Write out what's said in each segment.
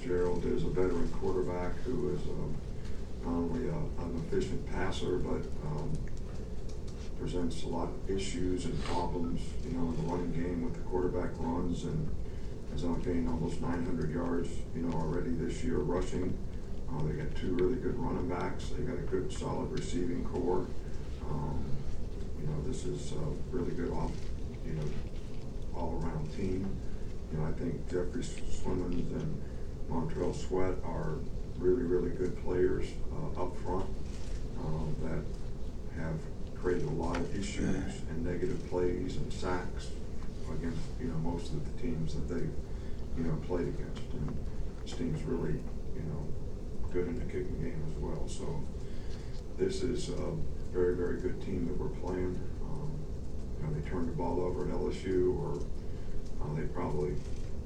Fitzgerald is a veteran quarterback who is not only an efficient passer, but presents a lot of issues and problems, in the running game with the quarterback runs, and has gained almost 900 yards, already this year rushing. They got two really good running backs. They got a good, solid receiving core. This is a really good all-around team. I think Jeffrey Swimmons and Montrell Sweat are really, really good players up front that have created a lot of issues and negative plays and sacks against most of the teams that they've played against. And this team's really good in the kicking game as well. So this is a very, very good team that we're playing. They turned the ball over at LSU, or they probably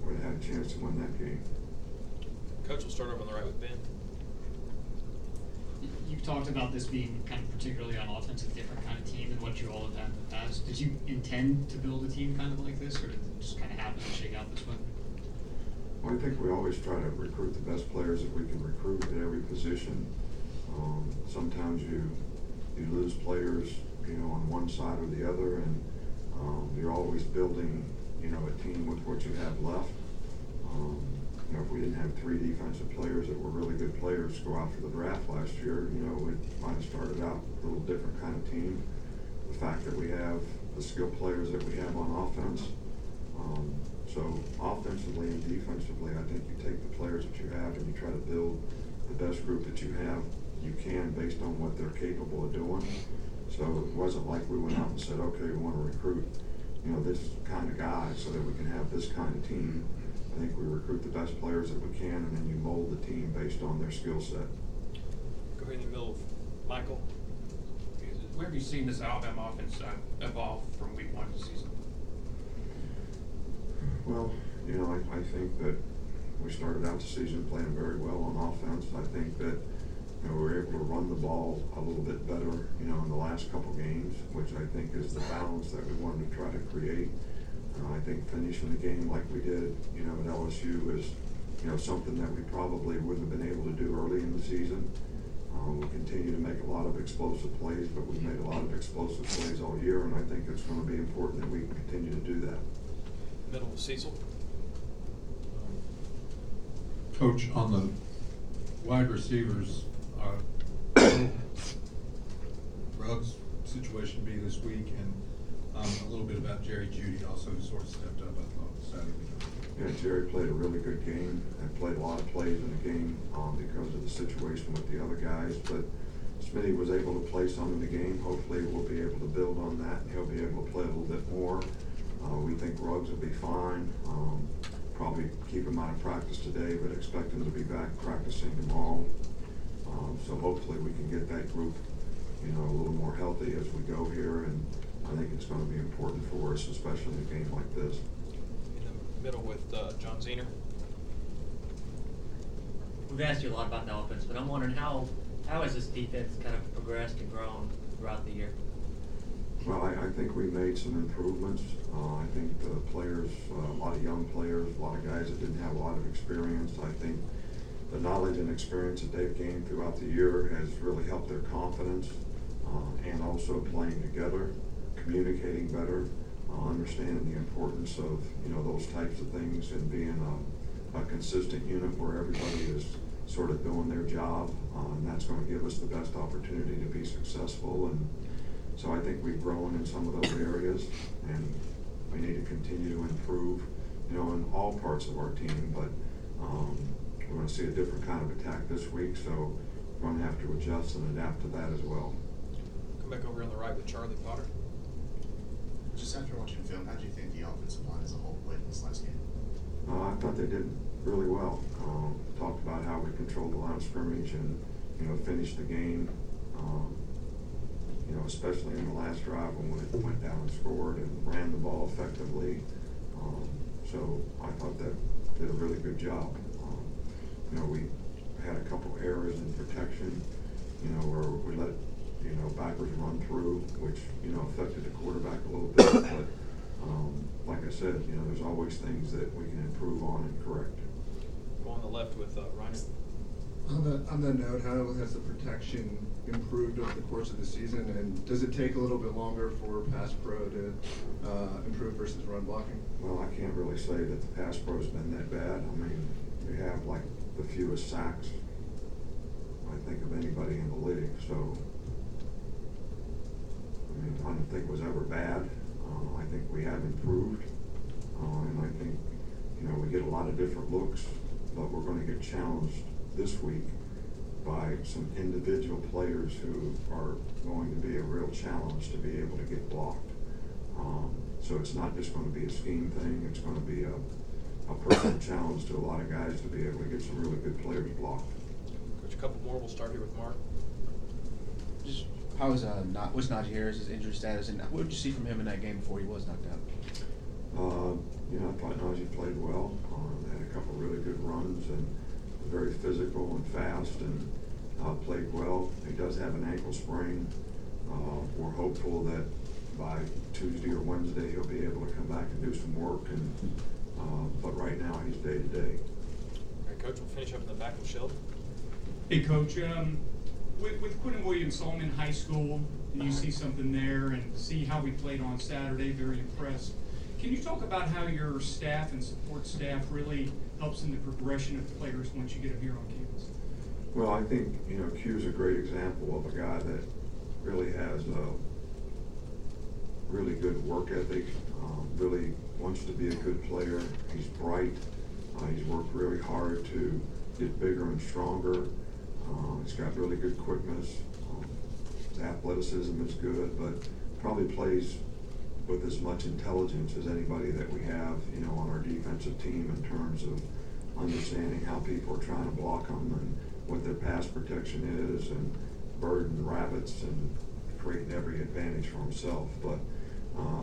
would have had a chance to win that game. Coach, will start over on the right with Ben. You've talked about this being kind of particularly on offense a different kind of team than what you all have had in the past. Did you intend to build a team kind of like this, or did it just kind of happen to shake out this way? Well, I think we always try to recruit the best players that we can recruit at every position. Sometimes you lose players, on one side or the other, and you're always building, a team with what you have left. If we didn't have three defensive players that were really good players go out for the draft last year, it might have started out a little different kind of team. The fact that we have the skill players that we have on offense. So offensively and defensively, I think you take the players that you have and you try to build the best group that you can based on what they're capable of doing. So it wasn't like we went out and said, okay, we want to recruit, this kind of guy so that we can have this kind of team. I think we recruit the best players that we can, and then you mold the team based on their skill set. Go ahead in the middle of Michael. Where have you seen this Alabama offense evolve from week one of the season? Well, I think that we started out the season playing very well on offense. I think that we were able to run the ball a little bit better, in the last couple games, which I think is the balance that we wanted to try to create. I think finishing the game like we did, at LSU is, something that we probably wouldn't have been able to do early in the season. We continue to make a lot of explosive plays, but we've made a lot of explosive plays all year, and I think it's going to be important that we continue to do that. Middle of Cecil. Coach, on the wide receivers, Ruggs' situation be this week, and a little bit about Jerry Jeudy also, who sort of stepped up, I thought, Saturday. Yeah, Jerry played a really good game and played a lot of plays in the game because of the situation with the other guys. But Smitty was able to play some in the game. Hopefully we'll be able to build on that. He'll be able to play a little bit more. We think Ruggs will be fine. Probably keep him out of practice today, but expect him to be back practicing tomorrow. So hopefully we can get that group, a little more healthy as we go here. And I think it's going to be important for us, especially in a game like this. In the middle with John Zehner. We've asked you a lot about the offense, but I'm wondering how has this defense kind of progressed and grown throughout the year? Well, I think we made some improvements. I think the players, a lot of young players, a lot of guys that didn't have a lot of experience. I think the knowledge and experience that they've gained throughout the year has really helped their confidence, and also playing together, communicating better, understanding the importance of those types of things, and being a consistent unit where everybody is sort of doing their job, and that's going to give us the best opportunity to be successful. And so I think we've grown in some of those areas, and we need to continue to improve, in all parts of our team. But we're going to see a different kind of attack this week, so we're going to have to adjust and adapt to that as well. Come back over on the right with Charlie Potter. Just after watching film, how do you think the offensive line as a whole played in this last game? I thought they did really well. Talked about how we controlled the line of scrimmage and, finished the game. Especially in the last drive when we went down and scored and ran the ball effectively. So I thought that did a really good job. We had a couple errors in protection, where we let, backers run through, which, affected the quarterback a little bit. But like I said, there's always things that we can improve on and correct. Go on the left with Reiner. On that note, how has the protection improved over the course of the season, and does it take a little bit longer for pass pro to improve versus run blocking? Well, I can't really say that the pass pro's been that bad. I mean, we have like the fewest sacks, I think, of anybody in the league, so, I mean, I don't think it was ever bad. I think we have improved, and I think, you know, we get a lot of different looks, but we're gonna get challenged this week by some individual players who are going to be a real challenge to be able to get blocked. So it's not just gonna be a scheme thing, it's gonna be a personal challenge to a lot of guys to be able to get some really good players blocked. Coach, a couple more. We'll start here with Mark. Just how was what's Najee Harris's injury status, and what did you see from him in that game before he was knocked out? You know, I thought Najee played well. Had a couple really good runs and very physical and fast, and played well. He does have an ankle sprain. We're hopeful that by Tuesday or Wednesday he'll be able to come back and do some work. And but right now he's day to day. All right, Coach. We'll finish up in the back with Sheldon. Hey, Coach, with Quentin Williams-Solomon High School, and you see something there and see how we played on Saturday, very impressed. Can you talk about how your staff and support staff really helps in the progression of players once you get them here on campus? Well, I think, you know, Q's a great example of a guy that really has a really good work ethic, really wants to be a good player. He's bright. He's worked really hard to get bigger and stronger. He's got really good quickness. His athleticism is good, but probably plays with as much intelligence as anybody that we have, you know, on our defensive team in terms of understanding how people are trying to block them and what their pass protection is, and birding rabbits and creating every advantage for himself. But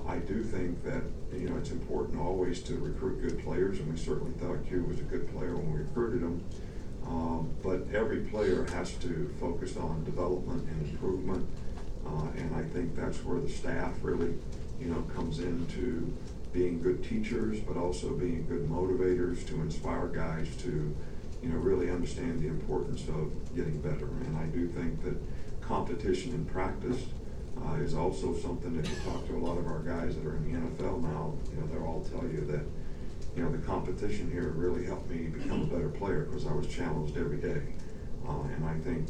I do think that, you know, it's important always to recruit good players, and we certainly thought Q was a good player when we recruited him. But every player has to focus on development and improvement, and I think that's where the staff really, you know, comes into being good teachers, but also being good motivators to inspire guys to, you know, really understand the importance of getting better. And I do think that competition in practice is also something that you talk to a lot of our guys that are in the NFL now, you know, they'll all tell you that, you know, the competition here really helped me become a better player because I was challenged every day. And I think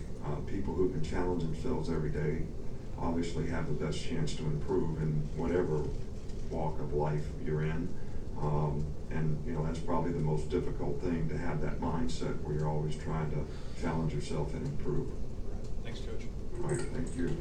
people who can challenge themselves every day obviously have the best chance to improve in whatever walk of life you're in. And, you know, that's probably the most difficult thing, to have that mindset where you're always trying to challenge yourself and improve. Thanks, Coach. All right, thank you.